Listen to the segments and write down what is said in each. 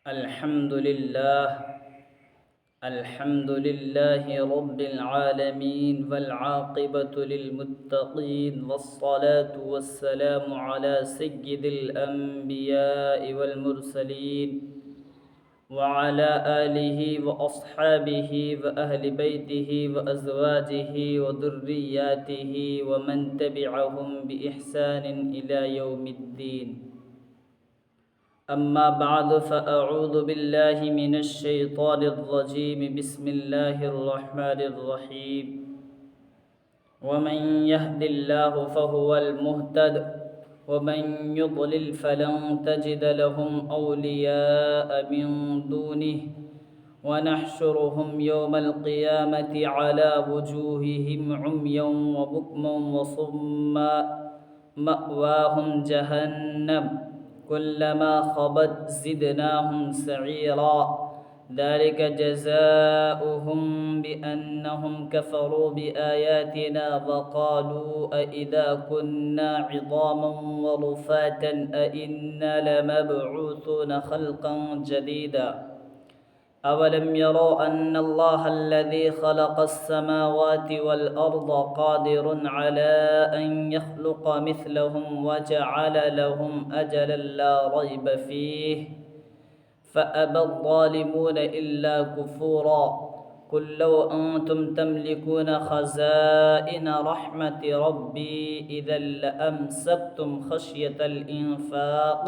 الحمد لله الحمد لله رب العالمين والعاقبة للمتقين والصلاة والسلام على سيد الأنبياء والمرسلين وعلى آله وأصحابه وأهل بيته وأزواجه وذرياته ومن تبعهم بإحسان إلى يوم الدين. أما بعد فأعوذ بالله من الشيطان الرجيم. بسم الله الرحمن الرحيم. ومن يهد الله فهو المهتد ومن يضلل فلن تجد لهم أولياء من دونه ونحشرهم يوم القيامة على وجوههم عميا وبكما وصما مأواهم جهنم كلما خبت زدناهم سعيرا ذلك جزاؤهم بأنهم كفروا بآياتنا وقالوا أإذا كنا عظاما ورفاتا أإنا لمبعوثون خلقا جديدا أولم يروا أن الله الذي خلق السماوات والأرض قادر على أن يخلق مثلهم وجعل لهم أجلا لا ريب فيه فأبى الظالمون إلا كفورا قل لو أنتم تملكون خزائن رحمة ربي إذا لأمسكتم خشية الإنفاق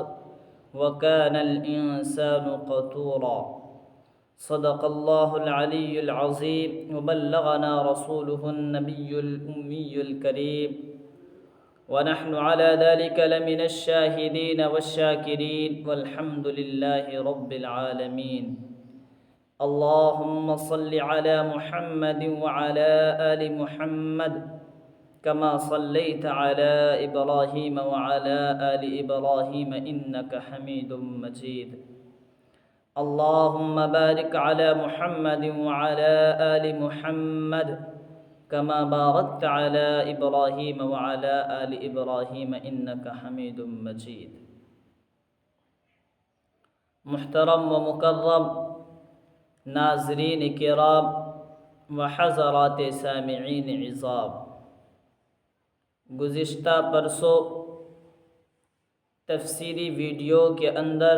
وكان الإنسان قتورا. صدق الله العلي العظيم وبلغنا رسوله النبي الأمي الكريم ونحن على ذلك لمن الشاهدين والشاكرين والحمد لله رب العالمين. اللهم صل على محمد وعلى آل محمد كما صليت على إبراهيم وعلى آل إبراهيم إنك حميد مجيد. اللهم بارك على محمد وعلى آل محمد كما باركت على إبراهيم وعلى آل إبراهيم إنك حميد مجيد. محترم و مکرم ناظرین کرام و حضرات سامعین عظام، گزشتہ پرسوں تفسیری ویڈیو کے اندر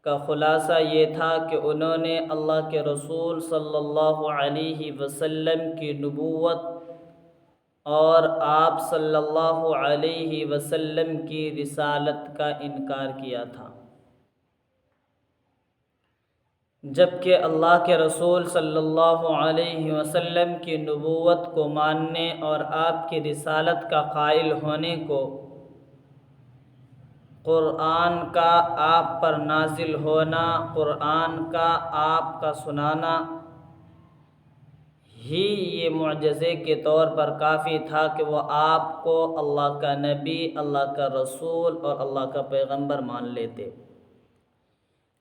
کا خلاصہ یہ تھا کہ انہوں نے اللہ کے رسول صلی اللہ علیہ وسلم کی نبوت اور آپ صلی اللہ علیہ وسلم کی رسالت کا انکار کیا تھا، جبکہ اللہ کے رسول صلی اللہ علیہ وسلم کی نبوت کو ماننے اور آپ کی رسالت کا قائل ہونے کو قرآن کا آپ پر نازل ہونا، قرآن کا آپ کا سنانا ہی یہ معجزے کے طور پر کافی تھا کہ وہ آپ کو اللہ کا نبی، اللہ کا رسول اور اللہ کا پیغمبر مان لیتے،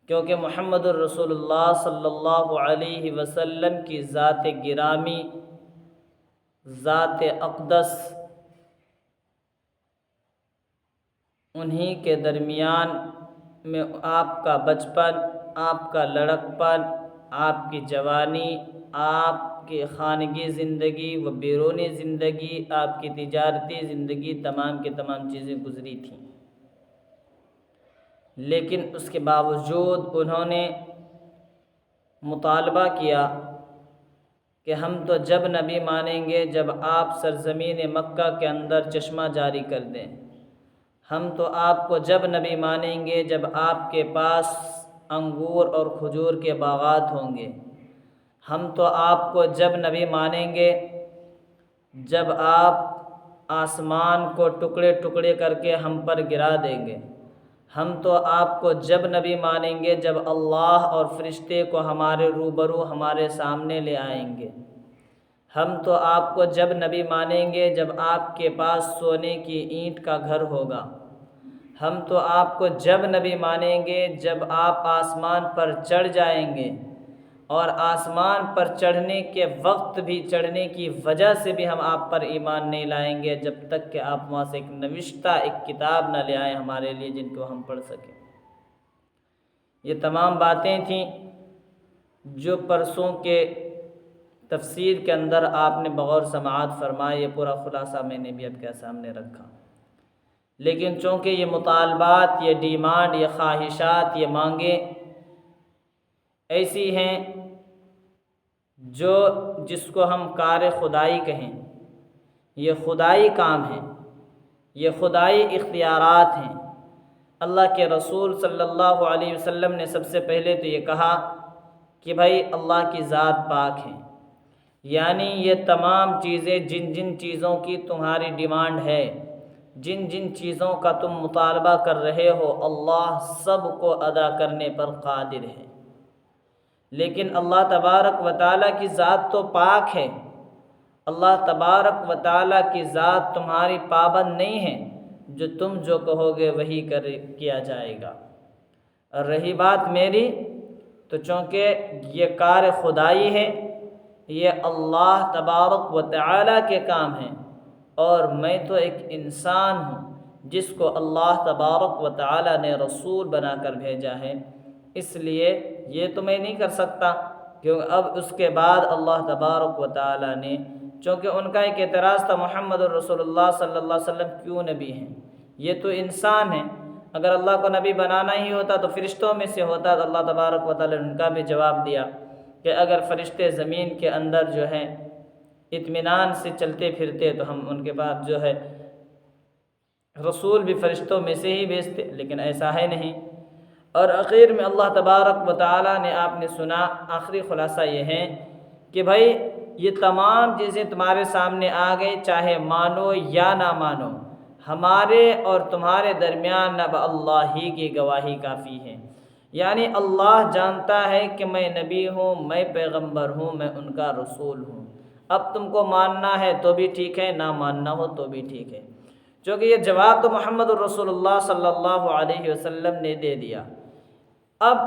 کیونکہ محمد الرسول اللہ صلی اللہ علیہ وسلم کی ذات گرامی، ذات اقدس، انہی کے درمیان میں آپ کا بچپن، آپ کا لڑکپن، آپ کی جوانی، آپ کی خانگی زندگی و بیرونی زندگی، آپ کی تجارتی زندگی، تمام کی تمام چیزیں گزری تھیں، لیکن اس کے باوجود انہوں نے مطالبہ کیا کہ ہم تو جب نبی مانیں گے جب آپ سرزمین مکہ کے اندر چشمہ جاری کر دیں، ہم تو آپ کو جب نبی مانیں گے جب آپ کے پاس انگور اور کھجور کے باغات ہوں گے، ہم تو آپ کو جب نبی مانیں گے جب آپ آسمان کو ٹکڑے ٹکڑے کر کے ہم پر گرا دیں گے، ہم تو آپ کو جب نبی مانیں گے جب اللہ اور فرشتے کو ہمارے روبرو ہمارے سامنے لے آئیں گے، ہم تو آپ کو جب نبی مانیں گے جب آپ کے پاس سونے کی اینٹ کا گھر ہوگا، ہم تو آپ کو جب نبی مانیں گے جب آپ آسمان پر چڑھ جائیں گے، اور آسمان پر چڑھنے کے وقت بھی، چڑھنے کی وجہ سے بھی ہم آپ پر ایمان نہیں لائیں گے جب تک کہ آپ وہاں سے ایک نوشتہ ایک کتاب نہ لے آئیں ہمارے لیے جن کو ہم پڑھ سکیں۔ یہ تمام باتیں تھیں جو پرسوں کے تفسیر کے اندر آپ نے بغور سماعت فرمائے، یہ پورا خلاصہ میں نے بھی آپ کے سامنے رکھا۔ لیکن چونکہ یہ مطالبات، یہ ڈیمانڈ، یہ خواہشات، یہ مانگیں ایسی ہیں جس کو ہم کار خدائی کہیں، یہ خدائی کام ہیں، یہ خدائی اختیارات ہیں۔ اللہ کے رسول صلی اللہ علیہ وسلم نے سب سے پہلے تو یہ کہا کہ بھائی اللہ کی ذات پاک ہے، یعنی یہ تمام چیزیں جن جن چیزوں کی تمہاری ڈیمانڈ ہے، جن جن چیزوں کا تم مطالبہ کر رہے ہو، اللہ سب کو ادا کرنے پر قادر ہے۔ لیکن اللہ تبارک و تعالیٰ کی ذات تو پاک ہے، اللہ تبارک و تعالیٰ کی ذات تمہاری پابند نہیں ہے، تم جو کہو گے وہی کیا جائے گا۔ اور رہی بات میری، تو چونکہ یہ کار خدائی ہے، یہ اللہ تبارک و تعالیٰ کے کام ہیں، اور میں تو ایک انسان ہوں جس کو اللہ تبارک و تعالیٰ نے رسول بنا کر بھیجا ہے، اس لیے یہ تو میں نہیں کر سکتا، کیونکہ اب اس کے بعد اللہ تبارک و تعالیٰ نے، چونکہ ان کا ایک اعتراض تھا محمد الرسول اللہ صلی اللہ علیہ وسلم کیوں نبی ہیں، یہ تو انسان ہیں، اگر اللہ کو نبی بنانا ہی ہوتا تو فرشتوں میں سے ہوتا، تو اللہ تبارک و تعالیٰ نے ان کا بھی جواب دیا کہ اگر فرشتے زمین کے اندر جو ہیں اطمینان سے چلتے پھرتے تو ہم ان کے بعد جو ہے رسول بھی فرشتوں میں سے ہی بھیجتے، لیکن ایسا ہے نہیں۔ اور آخر میں اللہ تبارک و تعالیٰ نے، آپ نے سنا، آخری خلاصہ یہ ہے کہ بھائی یہ تمام چیزیں تمہارے سامنے آ گئی، چاہے مانو یا نہ مانو، ہمارے اور تمہارے درمیان اب اللہ ہی کی گواہی کافی ہے، یعنی اللہ جانتا ہے کہ میں نبی ہوں، میں پیغمبر ہوں، میں ان کا رسول ہوں۔ اب تم کو ماننا ہے تو بھی ٹھیک ہے، نہ ماننا ہو تو بھی ٹھیک ہے، چونکہ یہ جواب تو محمد الرسول اللہ صلی اللہ علیہ وسلم نے دے دیا۔ اب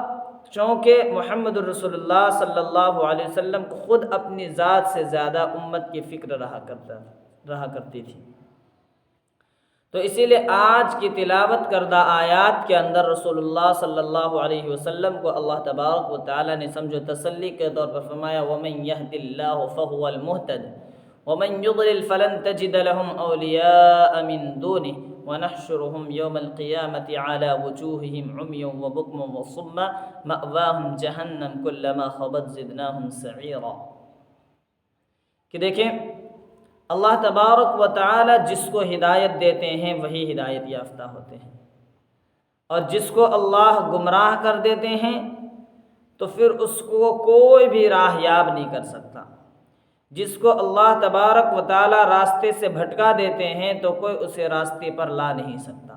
چونکہ محمد الرسول اللہ صلی اللہ علیہ وسلم کو خود اپنی ذات سے زیادہ امت کی فکر رہا کرتی تھی، تو اسی لیے آج کی تلاوت کردہ آیات کے اندر رسول اللہ صلی اللہ علیہ وسلم کو اللہ تبارک و تعالیٰ نے سمجھو تسلی کے طور پر فرمایا وَمَن يَهْدِ اللَّهُ فَهُوَ الْمُهْتَدِ وَمَن يُضْلِلْ فَلَن تَجِدَ لَهُمْ أَوْلِيَاءَ مِن دُونِهِ وَنَحْشُرُهُمْ يَوْمَ الْقِيَامَةِ عَلَى وُجُوهِهِمْ عُمْيًا وَبُكْمًا وَصُمًّا مَأْوَاهُمْ جَهَنَّمُ كُلَّمَا خَبَتْ زِدْنَاهُمْ سَعِيرًا۔ کہ دیکھیں اللہ تبارک و تعالی جس کو ہدایت دیتے ہیں وہی ہدایت یافتہ ہوتے ہیں، اور جس کو اللہ گمراہ کر دیتے ہیں تو پھر اس کو کوئی بھی راہ یاب نہیں کر سکتا۔ جس کو اللہ تبارک و تعالی راستے سے بھٹکا دیتے ہیں تو کوئی اسے راستے پر لا نہیں سکتا۔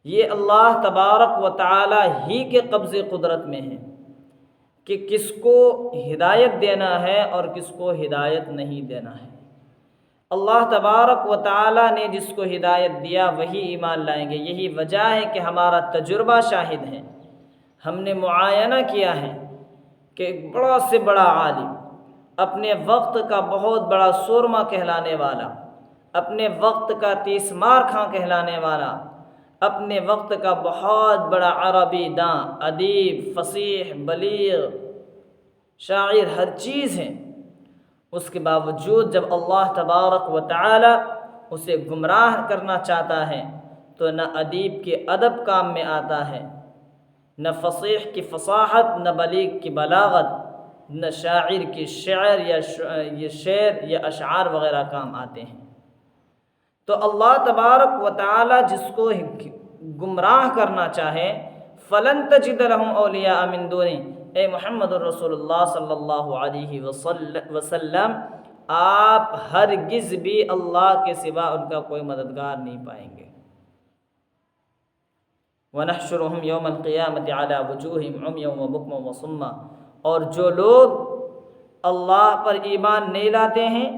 یہ اللہ تبارک و تعالی ہی کے قبض قدرت میں ہے کہ کس کو ہدایت دینا ہے اور کس کو ہدایت نہیں دینا ہے۔ اللہ تبارک و تعالی نے جس کو ہدایت دیا وہی ایمان لائیں گے۔ یہی وجہ ہے کہ ہمارا تجربہ شاہد ہے، ہم نے معائنہ کیا ہے کہ ایک بڑا سے بڑا عالم، اپنے وقت کا بہت بڑا سورما کہلانے والا، اپنے وقت کا 30 مار خاں کہلانے والا، اپنے وقت کا بہت بڑا عربی داں، ادیب، فصیح، بلیغ، شاعر، ہر چیز ہے، اس کے باوجود جب اللہ تبارک و تعالی اسے گمراہ کرنا چاہتا ہے تو نہ ادیب کے ادب کام میں آتا ہے، نہ فصیح کی فصاحت، نہ بلیغ کی بلاغت، نہ شاعر کی شعر یا اشعار وغیرہ کام آتے ہیں۔ تو اللہ تبارک و تعالی جس کو گمراہ کرنا چاہے فلن تجد لهم اولیاء من دونی، اے محمد الرسول اللہ صلی اللہ علیہ وسلم آپ ہرگز بھی اللہ کے سوا ان کا کوئی مددگار نہیں پائیں گے۔ وَنَحْشُرُهُمْ يَوْمَ الْقِيَامَةِ عَلَى وُجُوهِهِمْ عُمْيًا وَبُكْمًا وَصُمًّا، اور جو لوگ اللہ پر ایمان نہیں لاتے ہیں،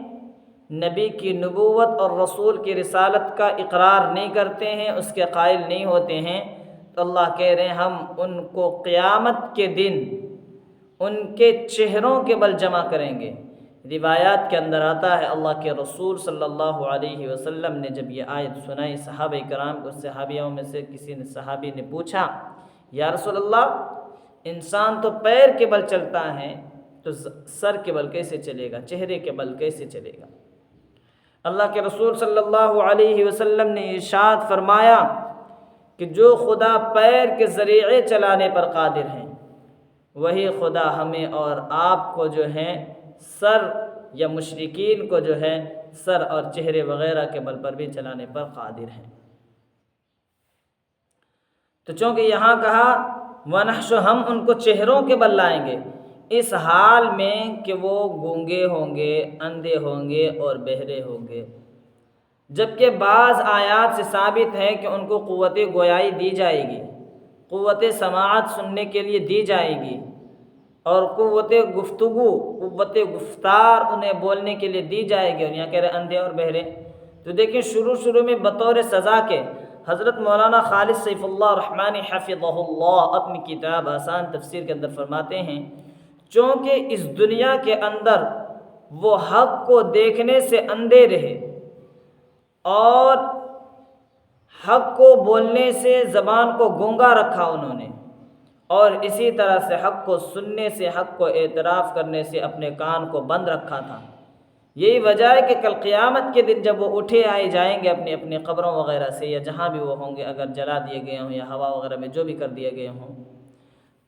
نبی کی نبوت اور رسول کی رسالت کا اقرار نہیں کرتے ہیں، اس کے قائل نہیں ہوتے ہیں، تو اللہ کہہ رہے ہیں ہم ان کو قیامت کے دن ان کے چہروں کے بل جمع کریں گے۔ روایات کے اندر آتا ہے اللہ کے رسول صلی اللہ علیہ وسلم نے جب یہ آیت سنائی صحابہ کرام کو، صحابیوں میں سے کسی نے صحابی نے پوچھا یا رسول اللہ انسان تو پیر کے بل چلتا ہے تو سر کے بل کیسے چلے گا، چہرے کے بل کیسے چلے گا؟ اللہ کے رسول صلی اللہ علیہ وسلم نے ارشاد فرمایا کہ جو خدا پیر کے ذریعے چلانے پر قادر ہیں وہی خدا ہمیں اور آپ کو جو ہے سر یا مشرکین کو جو ہے سر اور چہرے وغیرہ کے بل پر بھی چلانے پر قادر ہیں۔ تو چونکہ یہاں کہا وَنَحْشُ، ہم ان کو چہروں کے بل لائیں گے، اس حال میں کہ وہ گونگے ہوں گے، اندھے ہوں گے اور بہرے ہوں گے، جبکہ بعض آیات سے ثابت ہے کہ ان کو قوت گویائی دی جائے گی، قوت سماعت سننے کے لیے دی جائے گی، اور قوت گفتگو، قوت گفتار انہیں بولنے کے لیے دی جائے گی، اور یہاں کہہ رہے اندھے اور بہرے۔ تو دیکھیں شروع میں بطور سزا کے حضرت مولانا خالد سیف اللہ رحمانی حفظہ اللہ اپنی کتاب آسان تفسیر کے اندر فرماتے ہیں چونکہ اس دنیا کے اندر وہ حق کو دیکھنے سے اندھے رہے اور حق کو بولنے سے زبان کو گونگا رکھا انہوں نے، اور اسی طرح سے حق کو سننے سے، حق کو اعتراف کرنے سے اپنے کان کو بند رکھا تھا۔ یہی وجہ ہے کہ کل قیامت کے دن جب وہ اٹھے آئے جائیں گے اپنی اپنی قبروں وغیرہ سے، یا جہاں بھی وہ ہوں گے، اگر جلا دیے گئے ہوں یا ہوا وغیرہ میں جو بھی کر دیے گئے ہوں،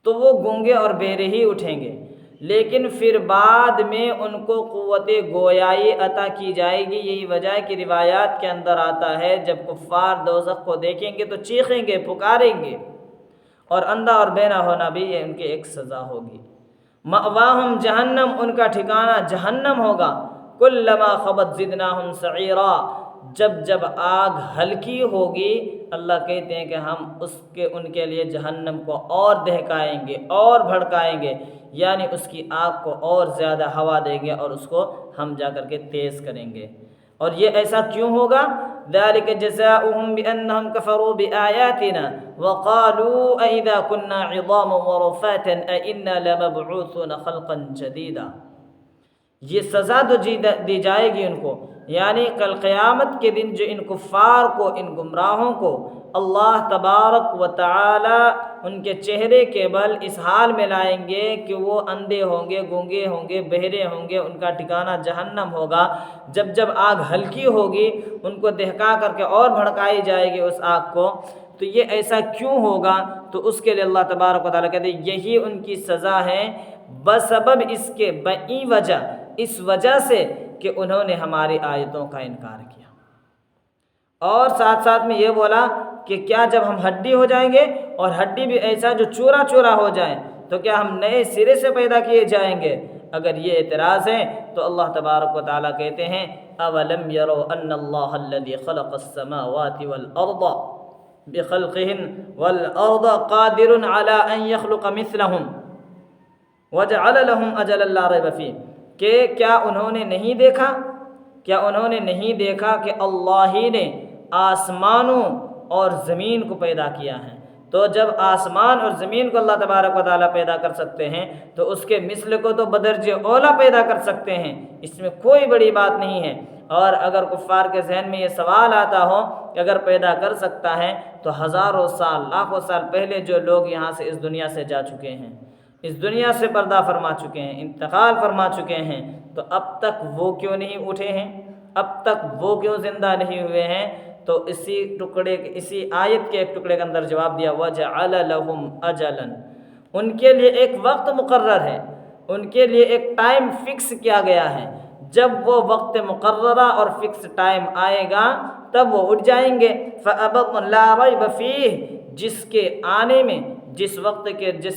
تو وہ گونگے اور بہرے ہی اٹھیں گے، لیکن پھر بعد میں ان کو قوت گویائی عطا کی جائے گی۔ یہی وجہ ہے کہ روایات کے اندر آتا ہے جب کفار دوزخ کو دیکھیں گے تو چیخیں گے، پکاریں گے، اور اندھا اور بہرا ہونا بھی یہ ان کی ایک سزا ہوگی۔ مأواہم جہنم، ان کا ٹھکانہ جہنم ہوگا۔ کلما خبت زدناہم سعیرا، جب آگ ہلکی ہوگی اللہ کہتے ہیں کہ ہم ان کے لیے جہنم کو اور دہکائیں گے اور بھڑکائیں گے، یعنی اس کی آگ کو اور زیادہ ہوا دیں گے اور اس کو ہم جا کر کے تیز کریں گے۔ اور یہ ایسا کیوں ہوگا؟ ذالک جزاؤہم بانہم کفروا بآیاتنا وقالوا اذا كنا عظاما ورفاتا ائنا لمبعوثون خلقا جدیدا۔ یہ سزا تو دی جائے گی ان کو، یعنی کل قیامت کے دن جو ان کفار کو، ان گمراہوں کو اللہ تبارک و تعالی ان کے چہرے کے بل اس حال میں لائیں گے کہ وہ اندھے ہوں گے، گونگے ہوں گے، بہرے ہوں گے، ان کا ٹھکانہ جہنم ہوگا۔ جب آگ ہلکی ہوگی ان کو دہکا کر کے اور بھڑکائی جائے گی اس آگ کو، تو یہ ایسا کیوں ہوگا؟ تو اس کے لیے اللہ تبارک و تعالیٰ کہتے ہیں یہی ان کی سزا ہے بسبب اس کے، بئی وجہ، اس وجہ سے کہ انہوں نے ہماری آیتوں کا انکار کیا۔ اور ساتھ میں یہ بولا کہ کیا جب ہم ہڈی ہو جائیں گے، اور ہڈی بھی ایسا جو چورا چورا ہو جائیں، تو کیا ہم نئے سرے سے پیدا کیے جائیں گے؟ اگر یہ اعتراض ہے تو اللہ تبارک و تعالیٰ کہتے ہیں اولم یروا ان اللہ الذی خلق السماوات والارض بخلقہن والارض قادر علی ان یخلق مثلہم وجعل لهم اجلا لا ریب فیہ، کہ کیا انہوں نے نہیں دیکھا کہ اللہ ہی نے آسمانوں اور زمین کو پیدا کیا ہے؟ تو جب آسمان اور زمین کو اللہ تبارک و تعالیٰ پیدا کر سکتے ہیں تو اس کے مثل کو تو بدرجہ اولا پیدا کر سکتے ہیں، اس میں کوئی بڑی بات نہیں ہے۔ اور اگر کفار کے ذہن میں یہ سوال آتا ہو کہ اگر پیدا کر سکتا ہے تو ہزاروں سال، لاکھوں سال پہلے جو لوگ یہاں سے اس دنیا سے جا چکے ہیں، اس دنیا سے پردہ فرما چکے ہیں، انتقال فرما چکے ہیں، تو اب تک وہ کیوں نہیں اٹھے ہیں؟ اب تک وہ کیوں زندہ نہیں ہوئے ہیں؟ تو اسی آیت کے ایک ٹکڑے کے اندر جواب دیا وَجَعَلَ لَهُمْ أَجَلًا، ان کے لیے ایک وقت مقرر ہے، ان کے لیے ایک ٹائم فکس کیا گیا ہے، جب وہ وقت مقررہ اور فکس ٹائم آئے گا تب وہ اٹھ جائیں گے۔ فَأَبَطْ لَا رَيْبَ فِيهِ، جس کے آنے میں، جس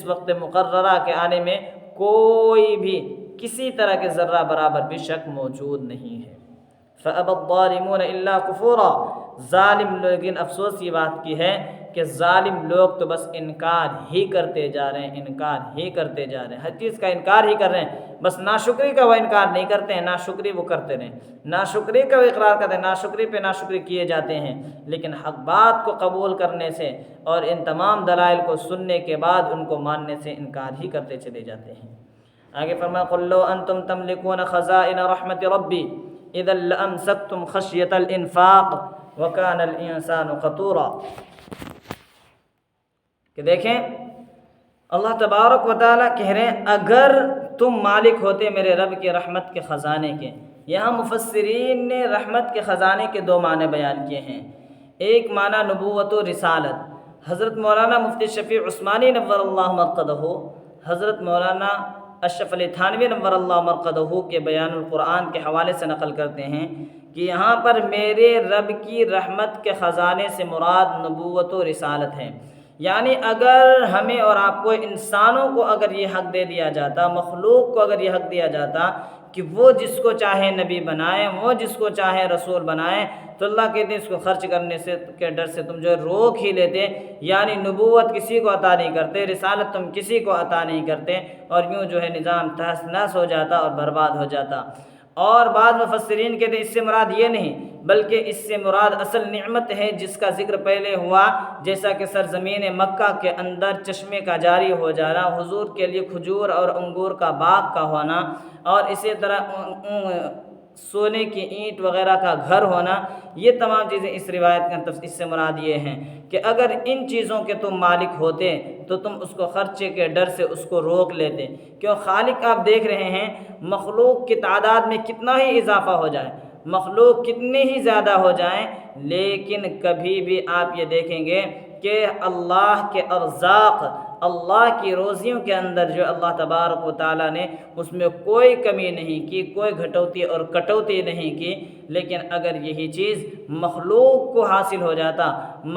وقت مقررہ کے آنے میں کوئی بھی کسی طرح کے ذرہ برابر بھی شک موجود نہیں ہے۔ فَأَبَى الظَّالِمُونَ إِلَّا كُفُورًا، ظالم، لیکن افسوس یہ بات کی ہے کہ ظالم لوگ تو بس انکار ہی کرتے جا رہے ہیں، انکار ہی کرتے جا رہے ہیں، ہر چیز کا انکار ہی کر رہے ہیں، بس ناشکری کا وہ انکار نہیں کرتے ہیں، ناشکری وہ کرتے رہیں، ناشکری کا وہ اقرار کرتے ہیں، ناشکری پہ ناشکری کیے جاتے ہیں، لیکن حق بات کو قبول کرنے سے اور ان تمام دلائل کو سننے کے بعد ان کو ماننے سے انکار ہی کرتے چلے جاتے ہیں۔ آگے فرمایا قُل لَوْ أَنْتُمْ تَمْلِكُونَ خَزَائِنَ رَحْمَةِ رَبِّي إِذًا لَّأَمْسَكْتُمْ خَشْيَةَ الْإِنفَاقِ وَكَانَ الْإِنسَانُ قَتُورًا، کہ دیکھیں اللہ تبارک و تعالیٰ کہہ رہے ہیں اگر تم مالک ہوتے میرے رب کے رحمت کے خزانے کے۔ یہاں مفسرین نے رحمت کے خزانے کے دو معنی بیان کیے ہیں۔ ایک معنی نبوت و رسالت۔ حضرت مولانا مفتی شفیع عثمانی نور اللہ مرقدہ، حضرت مولانا اشرف علی تھانوی نور اللہ مرقدہ کے بیان القرآن کے حوالے سے نقل کرتے ہیں کہ یہاں پر میرے رب کی رحمت کے خزانے سے مراد نبوت و رسالت ہے۔ یعنی اگر ہمیں اور آپ کو انسانوں کو اگر یہ حق دے دیا جاتا، مخلوق کو اگر یہ حق دیا جاتا کہ وہ جس کو چاہے نبی بنائیں، وہ جس کو چاہے رسول بنائیں، تو اللہ کہتے ہیں اس کو خرچ کرنے سے کے ڈر سے تم جو ہے روک ہی لیتے۔ یعنی نبوت کسی کو عطا نہیں کرتے، رسالت تم کسی کو عطا نہیں کرتے، اور یوں جو ہے نظام تہس نہس ہو جاتا اور برباد ہو جاتا۔ اور بعض مفسرین کہتے ہیں اس سے مراد یہ نہیں بلکہ اس سے مراد اصل نعمت ہے جس کا ذکر پہلے ہوا، جیسا کہ سرزمین مکہ کے اندر چشمے کا جاری ہو جانا، حضور کے لیے کھجور اور انگور کا باغ کا ہونا، اور اسی طرح سونے کی اینٹ وغیرہ کا گھر ہونا۔ یہ تمام چیزیں اس روایت کا اس سے مراد یہ ہیں کہ اگر ان چیزوں کے تم مالک ہوتے تو تم اس کو خرچے کے ڈر سے اس کو روک لیتے۔ کیوں خالق آپ دیکھ رہے ہیں مخلوق کی تعداد میں کتنا ہی اضافہ ہو جائے، مخلوق کتنے ہی زیادہ ہو جائیں، لیکن کبھی بھی آپ یہ دیکھیں گے کہ اللہ کے ارزاق، اللہ کی روزیوں کے اندر جو اللہ تبارک و تعالیٰ نے اس میں کوئی کمی نہیں کی، کوئی گھٹوتی اور کٹوتی نہیں کی۔ لیکن اگر یہی چیز مخلوق کو حاصل ہو جاتا،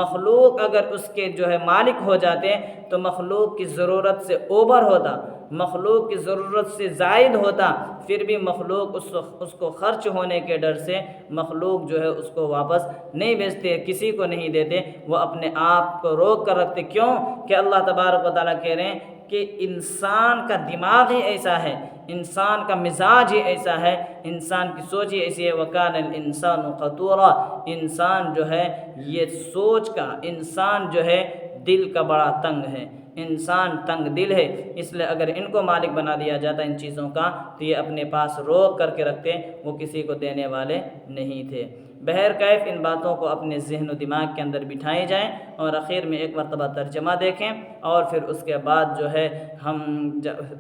مخلوق اگر اس کے جو ہے مالک ہو جاتے تو مخلوق کی ضرورت سے اوبر ہوتا، مخلوق کی ضرورت سے زائد ہوتا، پھر بھی مخلوق اس کو خرچ ہونے کے ڈر سے مخلوق جو ہے اس کو واپس نہیں بھیجتے، کسی کو نہیں دیتے، وہ اپنے آپ کو روک کر رکھتے۔ کیوں کہ اللہ تبارک و تعالیٰ کہہ رہے ہیں کہ انسان کا دماغ ہی ایسا ہے، انسان کا مزاج ہی ایسا ہے، انسان کی سوچ ہی ایسی ہے۔ وَكَانَ الْإِنسَانُ قَتُورًا، انسان جو ہے یہ سوچ کا، انسان جو ہے دل کا بڑا تنگ ہے، انسان تنگ دل ہے۔ اس لیے اگر ان کو مالک بنا دیا جاتا ان چیزوں کا تو یہ اپنے پاس روک کر کے رکھتے، وہ کسی کو دینے والے نہیں تھے۔ بہرکیف ان باتوں کو اپنے ذہن و دماغ کے اندر بٹھائی جائیں، اور اخیر میں ایک مرتبہ ترجمہ دیکھیں، اور پھر اس کے بعد جو ہے ہم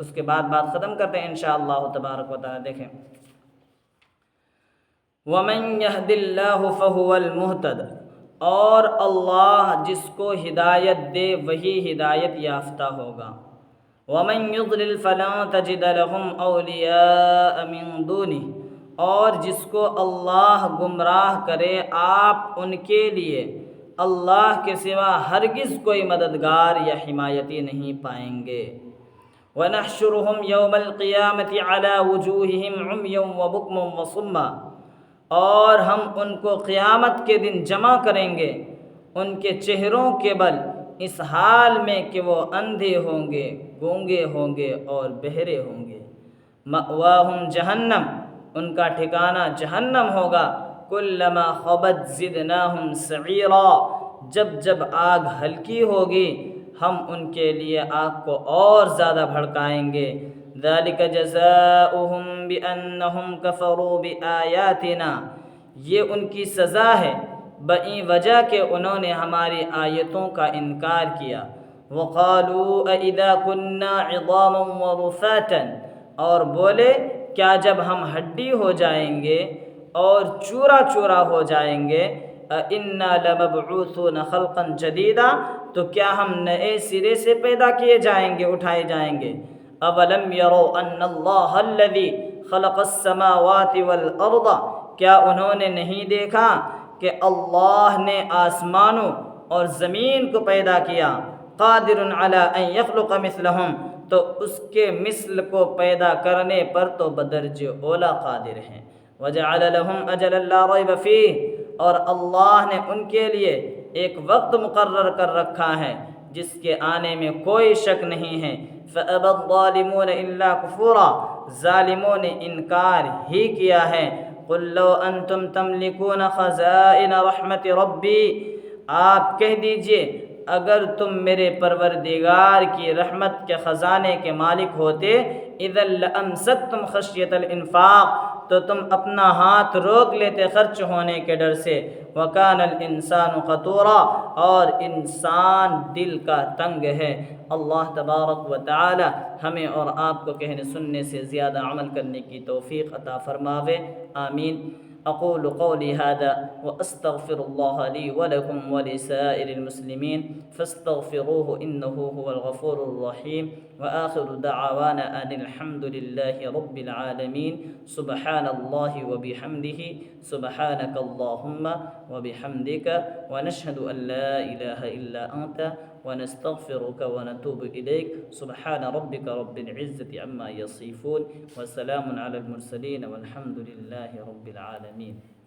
اس کے بعد بات ختم کرتے ہیں انشاءاللہ تبارک و تعالیٰ۔ دیکھیں وَمَن يَهْدِ اللَّهُ فَهُوَ الْمُهْتَدِ، اور اللہ جس کو ہدایت دے وہی ہدایت یافتہ ہوگا۔ وَمَن يُضْلِلْ فَلَن تَجِدَ لَهُمْ أَوْلِيَاءَ مِن دُونِهِ، اور جس کو اللہ گمراہ کرے آپ ان کے لیے اللہ کے سوا ہرگز کوئی مددگار یا حمایتی نہیں پائیں گے۔ وَنَحْشُرُهُمْ يَوْمَ الْقِيَامَةِ عَلَى وُجُوهِهِمْ عُمْيًا وَبُكْمًا وَصُمًّا، اور ہم ان کو قیامت کے دن جمع کریں گے ان کے چہروں کے بل، اس حال میں کہ وہ اندھے ہوں گے، گونگے ہوں گے اور بہرے ہوں گے۔ مأواہم جہنم، ان کا ٹھکانہ جہنم ہوگا۔ کلما خبت زدناہم سعیرا، جب جب آگ ہلکی ہوگی ہم ان کے لیے آگ کو اور زیادہ بھڑکائیں گے۔ ذالک جزاؤہم بأنہم کفروا بآیاتنا، یہ ان کی سزا ہے بئی وجہ کہ انہوں نے ہماری آیتوں کا انکار کیا۔ وقالوا أَإِذَا كُنَّا عِظَامًا وَرُفَاتًا، اور بولے کیا جب ہم ہڈی ہو جائیں گے اور چورا چورا ہو جائیں گے، أَإِنَّا لَمَبْعُوثُونَ خَلْقًا جَدِيدًا، تو کیا ہم نئے سرے سے پیدا کیے جائیں گے، اٹھائے جائیں گے۔ اولم يروا ان اللہ الذي خلق السماوات والارض، کیا انہوں نے نہیں دیکھا کہ اللہ نے آسمانوں اور زمین کو پیدا کیا، قادر علی ان یخلق مثلہم، تو اس کے مثل کو پیدا کرنے پر تو بدرجہ اولا قادر ہیں۔ وجعل لهم اجلا لا ریب فیہ، اور اللہ نے ان کے لیے ایک وقت مقرر کر رکھا ہے جس کے آنے میں کوئی شک نہیں ہے۔ فَأَبَى الظَّالِمُونَ إِلَّا كُفُورًا، ظالموں نے انکار ہی کیا ہے۔ قُلْ لَوْ أَنْتُمْ تَمْلِكُونَ خَزَائِنَ رَحْمَةِ رَبِّي، آپ کہہ دیجئے اگر تم میرے پروردگار کی رحمت کے خزانے کے مالک ہوتے، اِذًا لَأَمْسَكْتُمْ خَشْيَةَ الْإِنفاق، تو تم اپنا ہاتھ روک لیتے خرچ ہونے کے ڈر سے۔ وَكَانَ الْإِنسَانُ قَتُورًا، اور انسان دل کا تنگ ہے۔ اللہ تبارک و تعالی ہمیں اور آپ کو کہنے سننے سے زیادہ عمل کرنے کی توفیق عطا فرماوے، آمین۔ اقول قولی هذا واستغفر الله لي ولكم ولسائر المسلمين فاستغفروه انه هو الغفور الرحيم، واخر دعوانا ان الحمد لله رب العالمين، سبحان الله وبحمده، سبحانك اللهم وبحمدك، ونشهد ان لا اله الا انت، ونستغفرك ونتوب إليك، سبحان ربك رب العزة عما يصفون، وسلام على المرسلين، والحمد لله رب العالمين۔